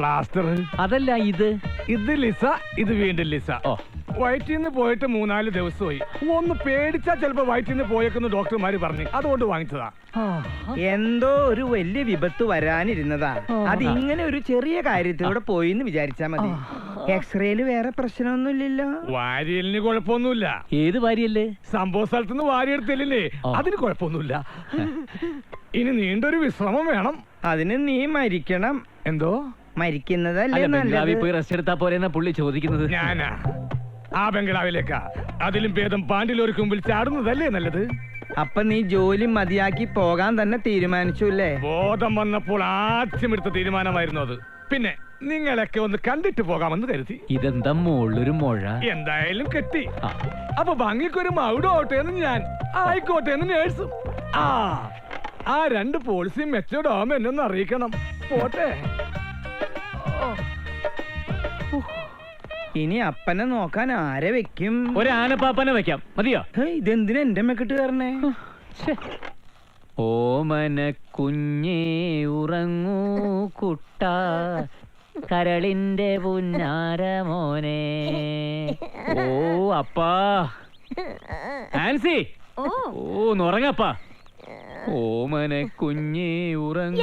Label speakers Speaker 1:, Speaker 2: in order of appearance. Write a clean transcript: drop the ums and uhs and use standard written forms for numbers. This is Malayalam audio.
Speaker 1: പ്ലാസ്റ്റർ
Speaker 2: അതല്ല ഇത്
Speaker 1: ലിസ, ഇത് വീണ്ടും ലിസ. വയറ്റിൽ നിന്ന് പോയിട്ട് 3-4 ദിവസമായി. ഒന്ന് പേടിച്ചാ ചിലപ്പോ വയറ്റിൽ നിന്ന് പോയേക്കെന്ന് ഡോക്ടർമാര് പറഞ്ഞു, അതുകൊണ്ട് വാങ്ങിച്ചതാ.
Speaker 3: എന്തോ ഒരു വലിയ വിപത്ത് വരാനിരുന്നതാ. അത് ഇങ്ങനെ ഒരു ചെറിയ കാര്യത്തിലൂടെ പോയി എന്ന് വിചാരിച്ചാ മതി. എക്സ്റേയില് വേറെ പ്രശ്നമൊന്നുമില്ലല്ലോ.
Speaker 1: വാരിയലിന് കുഴപ്പമൊന്നുമില്ല.
Speaker 2: ഏത് വാരിയല്ലേ?
Speaker 1: സംഭവ സ്ഥലത്തുനിന്ന് വാരിയെടുത്തില്ലേ, അതിന് കുഴപ്പമൊന്നുമില്ല. ഇനി നീണ്ടൊരു വിശ്രമം വേണം.
Speaker 3: അതിന് നീ മരിക്കണം.
Speaker 1: എന്തോ
Speaker 3: മരിക്കുന്നതല്ലേ
Speaker 2: ബംഗ്ലാവിൽ
Speaker 3: നല്ലത്.
Speaker 2: പോയി റെസ്റ്റ് എടുത്താ പോരെന്നാ പുള്ളി ചോദിക്കുന്നത്.
Speaker 1: ഞാനാ ആ ബംഗ്ലാവിലേക്കാ? അതിലും ഭേദം പാണ്ടിലോർക്ക് മുമ്പിൽ ചാടുന്നതല്ലേ നല്ലത്.
Speaker 3: അപ്പൊ നീ ജോലി മതിയാക്കി പോകാൻ തന്നെ തീരുമാനിച്ചു അല്ലേ?
Speaker 1: ബോധം വന്നപ്പോൾ ആദ്യം എടുത്ത തീരുമാനമായിരുന്നു അത്. പിന്നെ നിങ്ങളൊക്കെ ഒന്ന് കണ്ടിട്ട് പോകാമെന്ന് കരുതി.
Speaker 2: ഇതെന്താ മോളൊരു മൊഴ?
Speaker 1: എന്തായാലും കെട്ടി. അപ്പൊ ഭംഗിക്കൊരു മൗഡോട്ടെ എന്ന് ഞാൻ, ആയിക്കോട്ടെ എന്ന് നേഴ്സും. ആ 2 പോളിസിയും മെച്ചോടാവും എന്നൊന്ന് അറിയിക്കണം. പോട്ടെ.
Speaker 3: ഇനി അപ്പനെ നോക്കാൻ ആരെ വെക്കും?
Speaker 2: ഒരു ആനപ്പാപ്പനെ വെക്കാം, മതിയോ?
Speaker 3: ഇതെന്തിനാ എന്റെ മെക്കിട്ട് കയറണേ?
Speaker 2: ഓമന കുഞ്ഞേ ഉറങ്ങൂ കുട്ട, കരളിന്റെ പുന്നാര മോനെ. ഓ അപ്പാ ആൻസി, ഓ ഉറങ്ങപ്പാ. ഓമന കുഞ്ഞേ ഉറങ്ങൂ.